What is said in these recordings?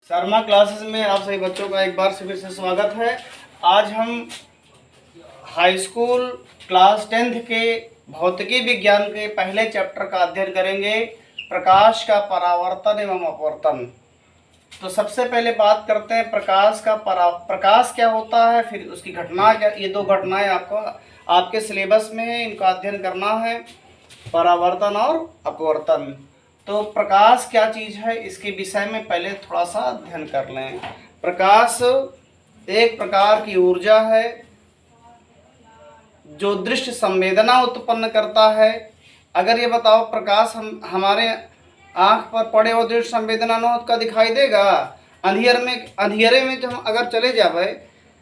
Sharma classes में आप सभी बच्चों का एक बार फिर से स्वागत है। आज हम हाई स्कूल क्लास 10th के भौतिकी विज्ञान के पहले चैप्टर का अध्ययन करेंगे, प्रकाश का परावर्तन एवं अपवर्तन। तो सबसे पहले बात करते हैं प्रकाश क्या होता है, फिर उसकी घटना क्या। ये दो घटनाएं आपके सिलेबस में है, इनका अध्ययन करना है, परावर्तन और अपवर्तन। तो प्रकाश क्या चीज़ है, इसके विषय में पहले थोड़ा सा अध्ययन कर लें। प्रकाश एक प्रकार की ऊर्जा है जो दृश्य संवेदना उत्पन्न करता है। अगर ये बताओ प्रकाश हमारे आँख पर पड़े और दृश्य संवेदना न हो तो क्या दिखाई देगा? अंधेरे में जब हम अगर चले जाए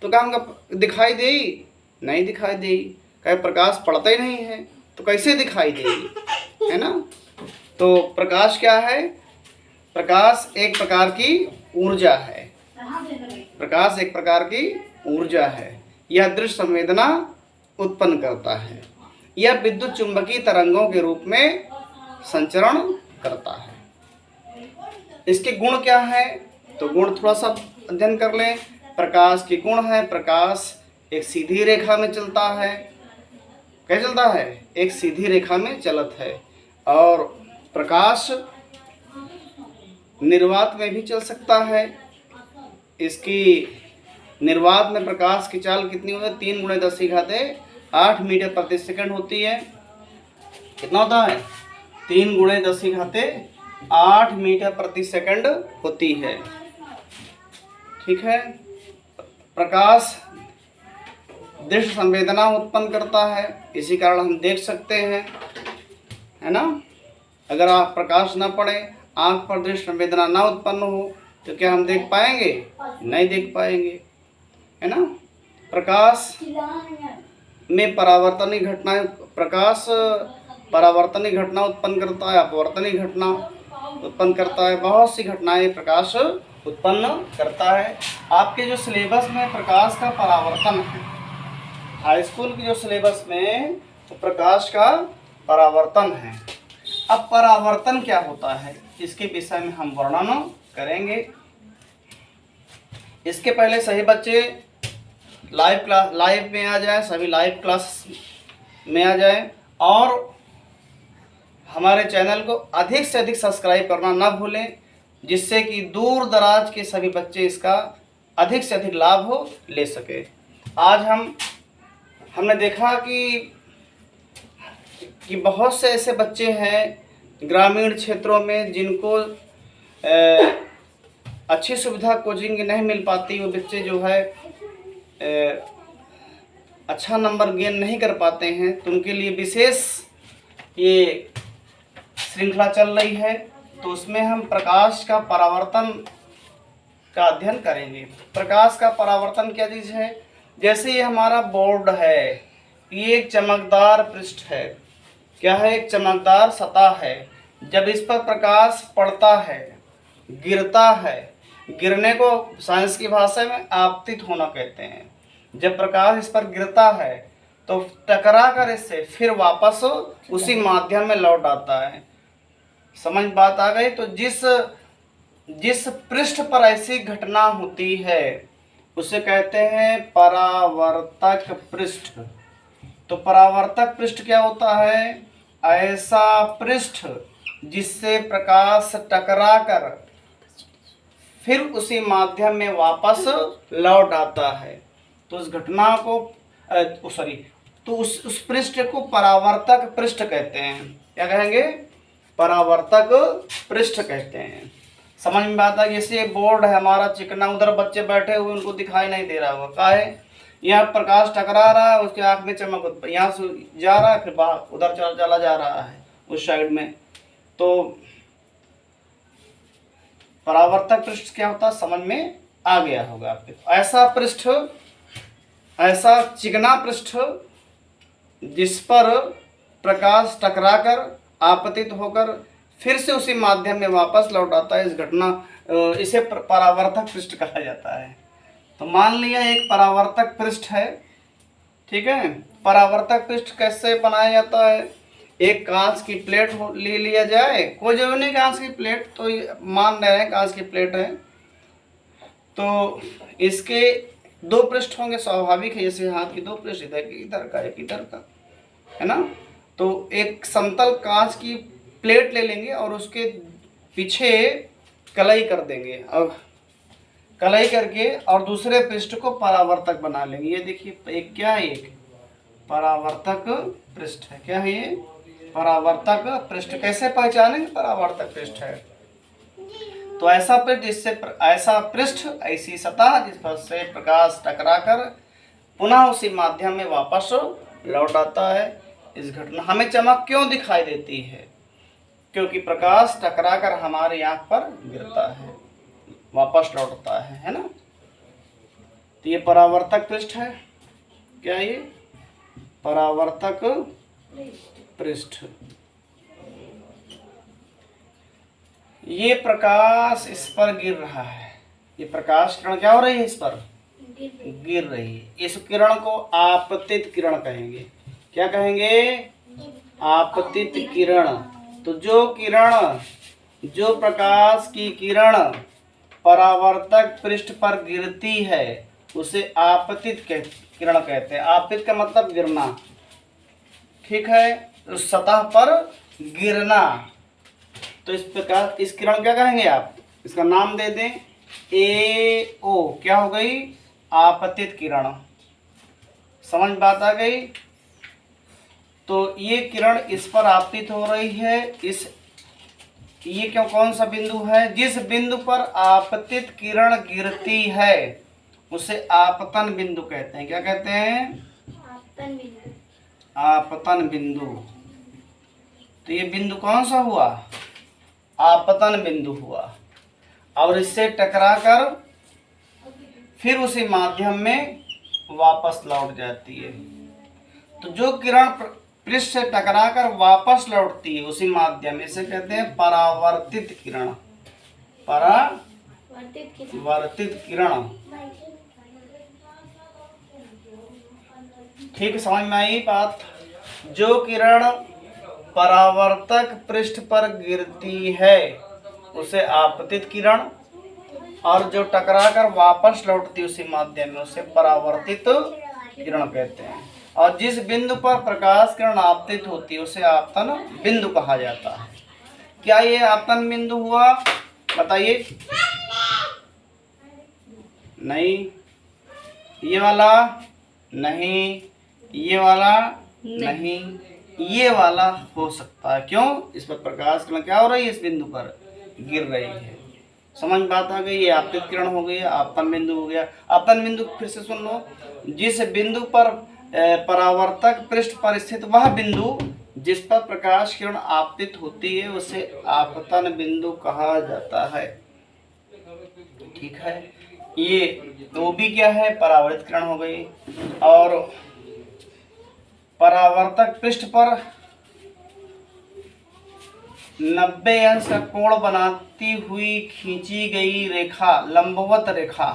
तो क्या हमको दिखाई देगी? नहीं दिखाई देगी। कहीं प्रकाश पड़ता ही नहीं है तो कैसे दिखाई देगी, है ना। तो प्रकाश क्या है? प्रकाश एक प्रकार की ऊर्जा है। प्रकाश एक प्रकार की ऊर्जा है। यह दृश्य संवेदना उत्पन्न करता है। यह विद्युत चुंबकीय तरंगों के रूप में संचरण करता है। इसके गुण क्या है? तो गुण थोड़ा सा अध्ययन कर लें। प्रकाश के गुण है, प्रकाश एक सीधी रेखा में चलता है। क्या चलता है? एक सीधी रेखा में चलत है। और प्रकाश निर्वात में भी चल सकता है। इसकी निर्वात में प्रकाश की चाल कितनी होती है? 3 × 10⁸ मीटर प्रति सेकंड होती है। कितना होता है? 3 × 10⁸ मीटर प्रति सेकंड होती है। ठीक है। प्रकाश दृश्य संवेदना उत्पन्न करता है, इसी कारण हम देख सकते हैं, है ना। अगर आप प्रकाश न पड़े, आँख पर दृश्य संवेदना ना उत्पन्न हो तो क्या हम देख पाएंगे? नहीं देख पाएंगे, है ना। प्रकाश में परावर्तनीय घटनाएं, प्रकाश परावर्तनीय घटना उत्पन्न करता है, अपवर्तनीय घटना उत्पन्न करता है। बहुत सी घटनाएं प्रकाश उत्पन्न करता है। आपके जो सिलेबस में प्रकाश का परावर्तन है, हाई स्कूल के जो सिलेबस में तो प्रकाश का परावर्तन है। अब परावर्तन क्या होता है, इसके विषय में हम वर्णन करेंगे। इसके पहले सभी बच्चे लाइव में आ जाएं, सभी लाइव क्लास में आ जाएं और हमारे चैनल को अधिक से अधिक सब्सक्राइब करना ना भूलें, जिससे कि दूर दराज के सभी बच्चे इसका अधिक से अधिक लाभ ले सके। आज हमने देखा कि बहुत से ऐसे बच्चे हैं ग्रामीण क्षेत्रों में जिनको अच्छी सुविधा कोचिंग की नहीं मिल पाती। वो बच्चे जो है अच्छा नंबर गेन नहीं कर पाते हैं, तो उनके लिए विशेष ये श्रृंखला चल रही है। तो उसमें हम प्रकाश का परावर्तन का अध्ययन करेंगे। प्रकाश का परावर्तन क्या चीज़ है? जैसे ये हमारा बोर्ड है, ये एक चमकदार पृष्ठ है। क्या है? एक चमकदार सतह है। जब इस पर प्रकाश पड़ता है, गिरता है, गिरने को साइंस की भाषा में आपतित होना कहते हैं। जब प्रकाश इस पर गिरता है तो टकरा कर इससे फिर वापस उसी माध्यम में लौट आता है। समझ बात आ गई? तो जिस पृष्ठ पर ऐसी घटना होती है उसे कहते हैं परावर्तक पृष्ठ। तो परावर्तक पृष्ठ क्या होता है? ऐसा पृष्ठ जिससे प्रकाश टकराकर फिर उसी माध्यम में वापस लौट आता है। तो उस घटना को उस पृष्ठ को परावर्तक पृष्ठ कहते हैं। क्या कहेंगे? परावर्तक पृष्ठ कहते हैं। समझ में बात है? जैसे बोर्ड है हमारा चिकना, उधर बच्चे बैठे हुए, उनको दिखाई नहीं दे रहा होगा। क्या है? यहाँ प्रकाश टकरा रहा है, उसके आँख में चमक, यहाँ से जा रहा है, फिर बाहर उधर चला जा रहा है उस साइड में। तो परावर्तक पृष्ठ क्या होता है समझ में आ गया होगा आपके। ऐसा पृष्ठ, ऐसा चिकना पृष्ठ जिस पर प्रकाश टकराकर आपतित होकर फिर से उसी माध्यम में वापस लौट आता है, इसे परावर्तक पृष्ठ कहा जाता है। तो मान लिया एक परावर्तक पृष्ठ है, ठीक है। परावर्तक पृष्ठ कैसे बनाया जाता है? एक कांच की प्लेट ले लिया जाए, कोई जरूरी नहीं कांच की प्लेट, तो मान रहे हैं कांच की प्लेट है, तो इसके दो पृष्ठ होंगे, स्वाभाविक है, जैसे हाथ की दो पृष्ठ, इधर का एक इधर का, है ना। तो एक समतल कांच की प्लेट ले लेंगे और उसके पीछे कलाई कर देंगे, अब कलाई करके और दूसरे पृष्ठ को परावर्तक बना लेंगे। ये देखिए एक क्या है, एक परावर्तक पृष्ठ है। क्या है ये? परावर्तक पृष्ठ। कैसे पहचानेंगे परावर्तक पृष्ठ है? तो ऐसा पृष्ठ जिससे ऐसा पृष्ठ, ऐसी सतह जिस पर से प्रकाश टकराकर पुनः उसी माध्यम में वापस लौट आता है। इस घटना हमें चमक क्यों दिखाई देती है? क्योंकि प्रकाश टकराकर हमारी आंख पर गिरता है, वापस लौटता है ना। तो ये परावर्तक पृष्ठ है। क्या ये? परावर्तक पृष्ठ। ये प्रकाश इस पर गिर रहा है, ये प्रकाश किरण क्या हो रही है? इस पर गिर रही है। इस किरण को आपतित किरण कहेंगे। क्या कहेंगे? आपतित किरण। तो जो किरण, जो प्रकाश की किरण परावर्तक पृष्ठ पर गिरती है उसे आपतित किरण कहते हैं। आपतित का मतलब गिरना, ठीक है, उस सतह पर गिरना। तो इस प्रकार इस किरण क्या कहेंगे आप? इसका नाम दे दें AO। क्या हो गई? आपतित किरण। समझ बात आ गई? तो ये किरण इस पर आपतित हो रही है। ये क्यों, कौन सा बिंदु है? जिस बिंदु पर आपतित किरण गिरती है उसे आपतन बिंदु कहते हैं। क्या कहते हैं? आपतन बिंदु। आपतन बिंदु। तो ये बिंदु कौन सा हुआ? आपतन बिंदु हुआ। और इससे टकराकर फिर उसी माध्यम में वापस लौट जाती है। तो जो किरण पृष्ठ से टकराकर वापस लौटती है उसी माध्यम, इसे कहते हैं परावर्तित किरण। परावर्तित किरण। ठीक, समझ में आई बात? जो किरण परावर्तक पृष्ठ पर गिरती है उसे आपतित किरण, और जो टकराकर वापस लौटती उसी माध्यम में उसे परावर्तित किरण कहते हैं। और जिस बिंदु पर प्रकाश किरण आपतित होती है उसे आपतन बिंदु कहा जाता है। क्या ये आपतन बिंदु हुआ? बताइए। नहीं। ये वाला नहीं, ये वाला नहीं, ये वाला हो सकता है। क्यों? इस पर प्रकाश किरण क्या हो रही है? इस बिंदु पर गिर रही है। समझ बात आ गई? ये आपतित किरण हो गई, आपतन बिंदु हो गया। आपतन बिंदु फिर से सुन लो, जिस बिंदु पर परावर्तक पृष्ठ पर स्थित वह बिंदु जिस पर प्रकाश किरण आपतित होती है उसे आपतन बिंदु कहा जाता है। ठीक है। ये तो भी क्या है? परावर्तित किरण हो गई। और परावर्तक पृष्ठ पर 90 अंश का कोण बनाती हुई खींची गई रेखा, लंबवत रेखा,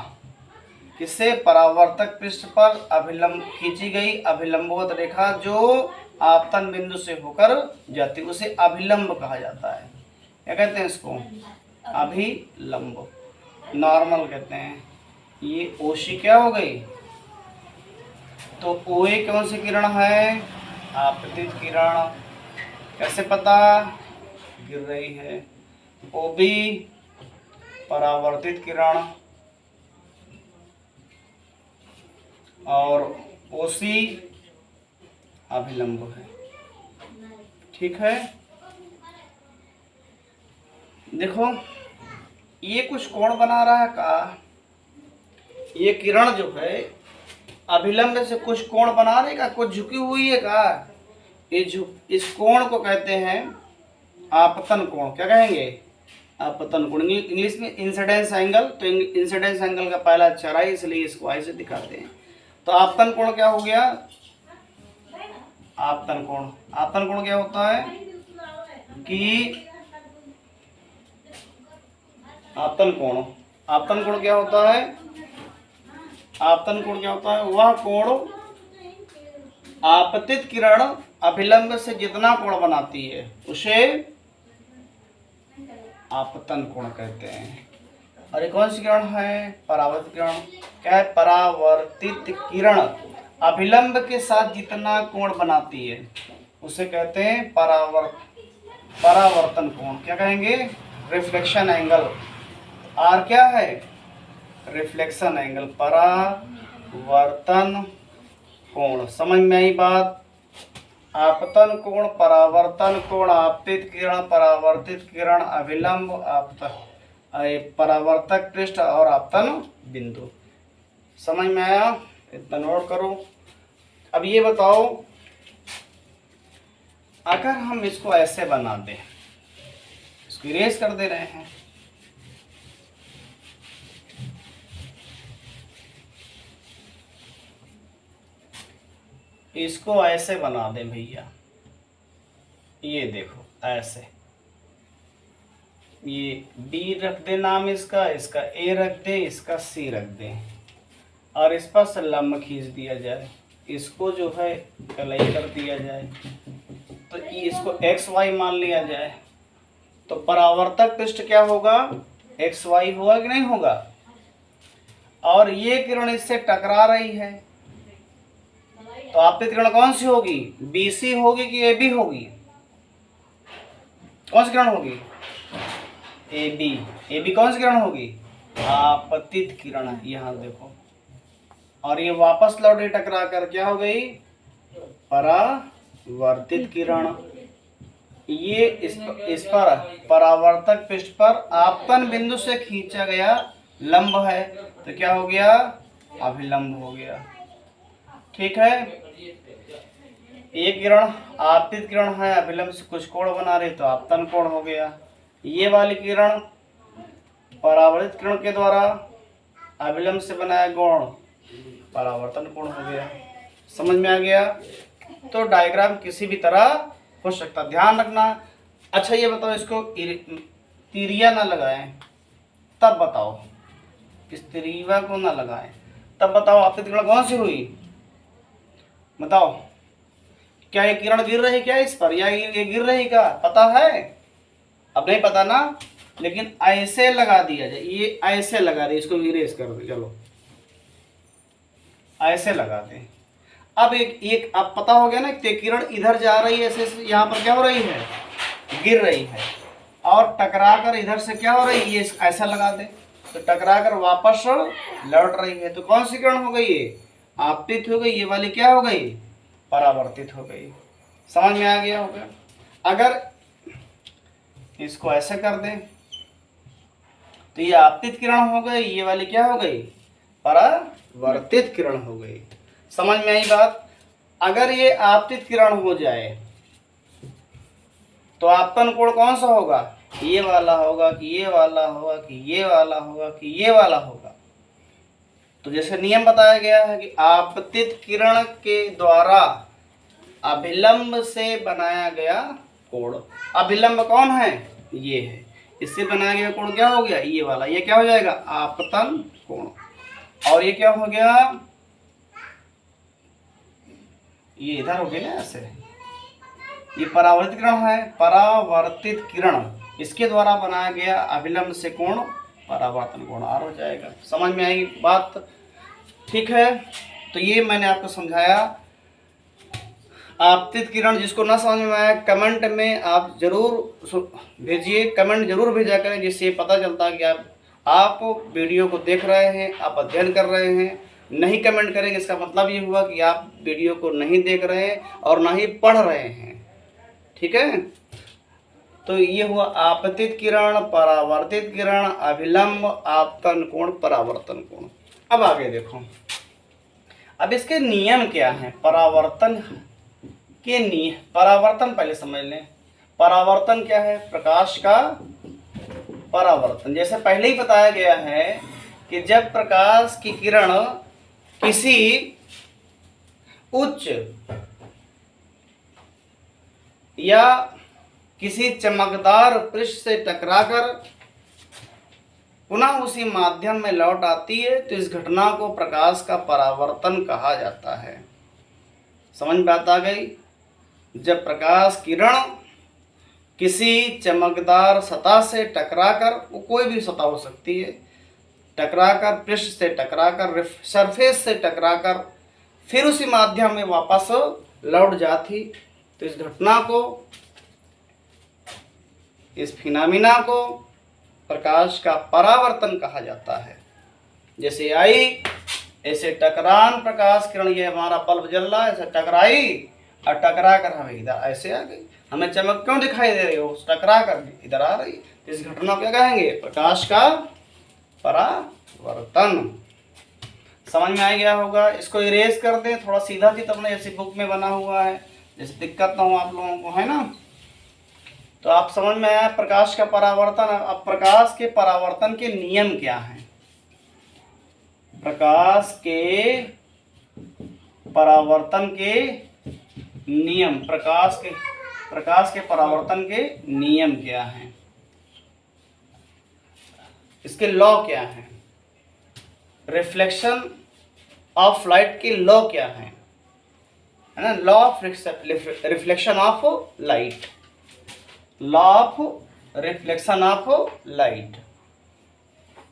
किससे? परावर्तक पृष्ठ पर अभिलंब खींची गई अभिलंबवत रेखा जो आपतन बिंदु से होकर जाती है उसे अभिलंब कहा जाता है। क्या कहते हैं इसको? अभिलंब। नॉर्मल कहते हैं। ये ओशी क्या हो गई? तो OA कौन सी किरण है? आपतित किरण। कैसे पता? गिर रही है। OB परावर्तित किरण और OC अभिलंब है। ठीक है। देखो ये कुछ कोण बना रहा है का? ये किरण जो है अभिलंब से कुछ कोण बना रही का? कुछ झुकी हुई है का? इस कोण को कहते हैं आपतन कोण। क्या कहेंगे? आपतन कोण। इंग्लिश में इंसिडेंस एंगल। तो इंसिडेंस एंगल का पहला अक्षर है इसलिए इसको आई से दिखाते हैं। तो आपतन कोण क्या हो गया? आपतन कोण। आपतन कोण क्या होता है कि आपतन कोण, आपतन कोण क्या होता है? आपतन कोण क्या होता है? वह कोण आपतित किरण अभिलंब से जितना कोण बनाती है उसे आपतन कोण कहते हैं। और ये कौन सी किरण है? परावर्तित किरण। क्या है? परावर्तित किरण अभिलंब के साथ जितना कोण बनाती है उसे कहते हैं परावर्तन कोण। क्या कहेंगे? Reflection angle. आर क्या है? रिफ्लेक्शन एंगल, परावर्तन कोण। समझ में आई बात? आपतन कोण, परावर्तन कोण, आपतित किरण, परावर्तित किरण, अभिलंब, परावर्तक पृष्ठ और आपतन बिंदु। समझ में आया? इतना नोट करो। अब ये बताओ, अगर हम इसको ऐसे बना दें, इसको इरेज कर दे रहे हैं, इसको ऐसे बना दें भैया, ये देखो ऐसे, ये बी रख दे नाम इसका, इसका ए रख दे, इसका सी रख दे, और इस पर लंब खींच दिया जाए, इसको जो है कलई कर दिया जाए, तो इसको एक्स वाई मान लिया जाए, तो परावर्तक पृष्ठ क्या होगा? एक्स वाई होगा कि नहीं होगा? और ये किरण इससे टकरा रही है, तो आपतित किरण कौन सी होगी? बी सी होगी कि ए बी होगी? कौन सी किरण होगी? A B. ए बी कौन सी किरण होगी? आपतित किरण है, यहाँ देखो। और ये वापस लौटे टकरा कर क्या हो गई? परावर्तित किरण। ये इस पर परावर्तक पृष्ठ पर आपतन बिंदु से खींचा गया लंब है, तो क्या हो गया? अभिलंब हो गया। ठीक है, एक किरण आपतित किरण है, अभिलंब से कुछ कोण बना रही, तो आपतन कोण हो गया। ये वाली किरण परावर्तित किरण के द्वारा अभिलंब से बनाया कोण परावर्तन कोण हो गया। समझ में आ गया? तो डायग्राम किसी भी तरह हो सकता, ध्यान रखना। अच्छा ये बताओ, इसको तिरिया ना लगाएं तब बताओ, इस तिरिया को ना लगाएं तब बताओ आपतित किरण कौन सी हुई? बताओ, क्या ये किरण गिर रही क्या इस पर, या ये गिर रही का पता है? अब नहीं पता ना, लेकिन ऐसे लगा दिया जाए, ये ऐसे लगा दे, इसको इरेज कर दे, चलो ऐसे लगा दे। अब एक अब पता हो गया ना, किरण इधर जा रही है, ऐसे यहाँ पर क्या हो रही है? गिर रही है, और टकरा कर इधर से क्या हो रही है? ये ऐसा लगा दे, तो टकरा कर वापस लौट रही है, तो कौन सी किरण हो गई? ये आपतित हो गई, ये वाली क्या हो गई? परावर्तित हो गई। समझ में आ गया होगा? अगर इसको ऐसे कर दें तो ये आपतित किरण हो गई, ये वाली क्या हो गई? परावर्तित किरण हो गई। समझ में आई बात? अगर ये आपतित किरण हो जाए तो आपतन कोण कौन सा होगा? ये वाला होगा कि ये वाला होगा कि ये वाला होगा कि ये वाला होगा? तो जैसे नियम बताया गया है कि आपतित किरण के द्वारा अभिलंब से बनाया गया कोण, अभिलंब कौन है? ये है, इससे बनाया गया कोण क्या हो गया? ये वाला, ये क्या हो जाएगा? आपतन कोण। और ये क्या हो गया? ये इधर हो गया ना ऐसे, ये परावर्तित किरण है, परावर्तित किरण, इसके द्वारा बनाया गया अभिलंब से कोण परावर्तन कोण आर हो जाएगा। समझ में आई बात? ठीक है, तो ये मैंने आपको समझाया। आपतित किरण जिसको ना समझ में आया, कमेंट में आप जरूर भेजिए, कमेंट जरूर भेजा करें, जिससे पता चलता है कि आप वीडियो को देख रहे हैं, आप अध्ययन कर रहे हैं। नहीं कमेंट करेंगे इसका मतलब ये हुआ कि आप वीडियो को नहीं देख रहे हैं और ना ही पढ़ रहे हैं। ठीक है, तो ये हुआ आपतित किरण, परावर्तित किरण, अभिलंब, आपतन कोण, परावर्तन कोण। अब आगे देखो, अब इसके नियम क्या हैं? परावर्तन के नियम, परावर्तन पहले समझ लें। परावर्तन क्या है? प्रकाश का परावर्तन। जैसे पहले ही बताया गया है कि जब प्रकाश की किरण किसी उच्च या किसी चमकदार पृष्ठ से टकराकर पुनः उसी माध्यम में लौट आती है, तो इस घटना को प्रकाश का परावर्तन कहा जाता है। समझ में बात आ गई? जब प्रकाश किरण किसी चमकदार सतह से टकराकर, वो कोई भी सतह हो सकती है, टकराकर, पृष्ठ से टकराकर, सरफेस से टकराकर फिर उसी माध्यम में वापस लौट जाती। तो इस घटना को, इस फिनोमेना को प्रकाश का परावर्तन कहा जाता है। जैसे आई ऐसे टकरान प्रकाश किरण, ये हमारा बल्ब जल रहा है, ऐसे टकराई और टकरा कर हमें इधर ऐसे आ गई। हमें चमक क्यों दिखाई दे रही हो? टकरा कर इधर आ रही। तो इस घटना को क्या कहेंगे? प्रकाश का परावर्तन। समझ में आ गया होगा। इसको इरेज कर दें, थोड़ा सीधा चित्र अपने जैसे बुक में बना हुआ है, जैसे दिक्कत ना हो आप लोगों को, है ना। तो आप समझ में आया प्रकाश का परावर्तन। अब प्रकाश के परावर्तन के नियम क्या हैं? प्रकाश के परावर्तन के नियम, प्रकाश के परावर्तन के नियम क्या हैं? इसके लॉ क्या हैं? रिफ्लेक्शन ऑफ लाइट के लॉ क्या हैं? है ना, law of reflection of light, law of reflection of light.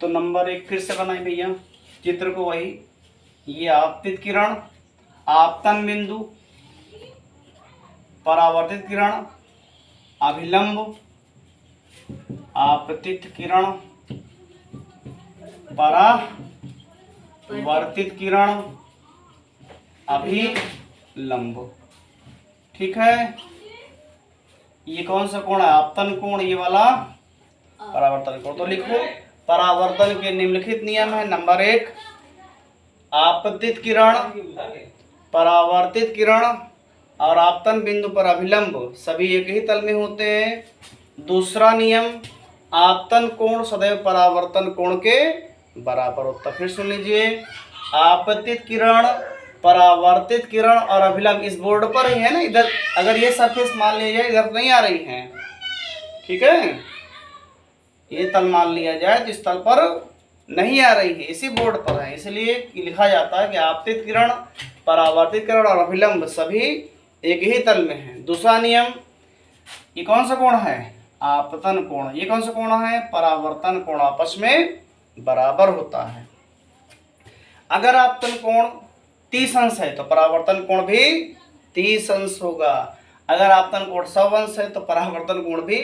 तो नंबर 1 फिर से बनाए भैया चित्र को, वही ये आपतित किरण, आपतन बिंदु, परावर्तित किरण, अभिलंब, आपतित किरण, परावर्तित किरण, अभिलंब। ठीक है। ये कौन सा कोण है? आपतन कोण, ये वाला परावर्तन कोण। तो लिखो परावर्तन के निम्नलिखित नियम है। नंबर 1 आपतित किरण, परावर्तित किरण और आपतन बिंदु पर अभिलंब सभी एक ही तल में होते हैं। दूसरा नियम, आपतन कोण सदैव परावर्तन कोण के बराबर होता है। फिर सुन लीजिए, आपतित किरण, परावर्तित किरण और अभिलंब इस बोर्ड पर ही है ना। इधर अगर ये सरफेस मान लिया जाए, इधर नहीं आ रही है, ठीक है, ये तल मान लिया जाए जिस तल पर नहीं आ रही है, इसी बोर्ड पर है, इसलिए लिखा जाता है कि आपतित किरण, परावर्तित किरण और अभिलंब सभी एक ही तल में है। दूसरा नियम, ये कौन सा कोण है? आपतन कोण। ये कौन सा कोण है? परावर्तन कोण। आपस में बराबर होता है। अगर आपतन कोण 30 अंश है तो परावर्तन कोण भी 30 अंश होगा। अगर आपतन कोण 100 अंश है तो परावर्तन कोण भी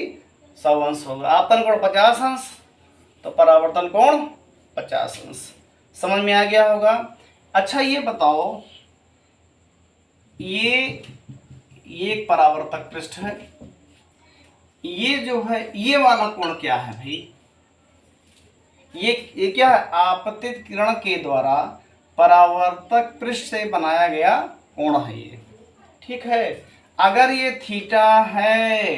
100 अंश होगा। आपतन कोण 50 अंश तो परावर्तन कोण 50 अंश। समझ में आ गया होगा। अच्छा ये बताओ, ये एक परावर्तक पृष्ठ है, ये जो है ये वाला कोण क्या है भाई? ये क्या है? आपतित किरण के द्वारा परावर्तक पृष्ठ से बनाया गया कोण है ये, ठीक है। अगर ये थीटा है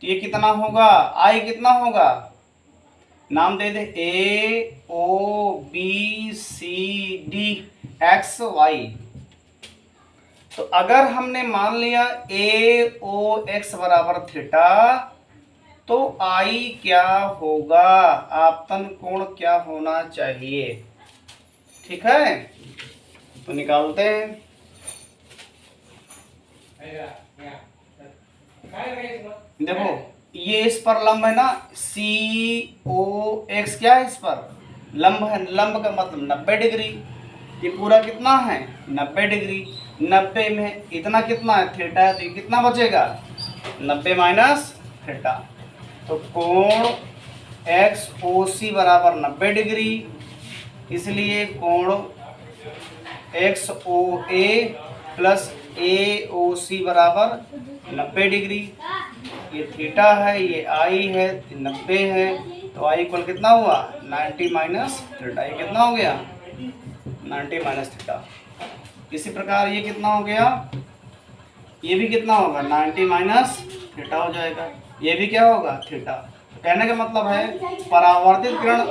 तो ये कितना होगा? आई कितना होगा? नाम दे दे, A O B C D X Y. तो अगर हमने मान लिया ए ओ एक्स बराबर थीटा, तो आई क्या होगा? आपतन कोण क्या होना चाहिए? ठीक है, तो निकालते हैं। देखो ये इस पर लंब है ना, सी ओ एक्स क्या है? इस पर लंब है। लंब का मतलब 90 डिग्री। ये पूरा कितना है? 90 डिग्री। 90 में इतना कितना है? थीटा है। तो ये कितना बचेगा? 90 माइनस थीटा। तो कोण एक्स ओ सी बराबर 90 डिग्री, इसलिए कोण एक्स ओ ए प्लस ए ओ सी बराबर 90 डिग्री। ये थीटा है, ये आई है, 90 है, तो आई इक्वल कितना हुआ? 90 माइनस थीटा। ये कितना हो गया? 90 माइनस थीटा। इसी प्रकार ये कितना हो गया? ये भी कितना होगा? 90 माइनस थीटा हो जाएगा। ये भी क्या होगा? थीटा। तो कहने का मतलब है परावर्तित किरण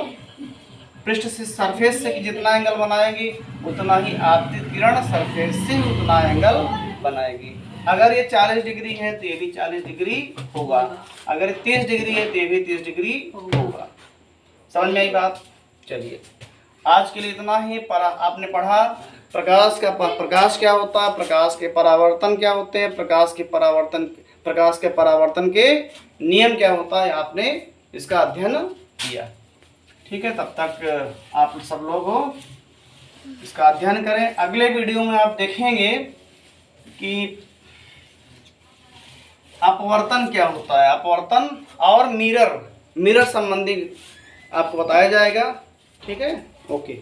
पृष्ठ से सरफेस से जितना एंगल बनाएगी उतना ही आपतित किरण सरफेस से उतना एंगल बनाएगी। अगर ये 40 डिग्री है तो ये भी 40 डिग्री होगा। अगर 30 डिग्री है तो ये भी 30 डिग्री होगा। समझ में आई बात? चलिए आज के लिए इतना ही। आपने पढ़ा प्रकाश क्या होता है, प्रकाश के परावर्तन क्या होते हैं, प्रकाश के परावर्तन के नियम क्या होता है, आपने इसका अध्ययन किया। ठीक है, तब तक आप सब लोग हो इसका अध्ययन करें। अगले वीडियो में आप देखेंगे कि अपवर्तन क्या होता है, अपवर्तन और मिरर संबंधी आपको बताया जाएगा। ठीक है, ओके।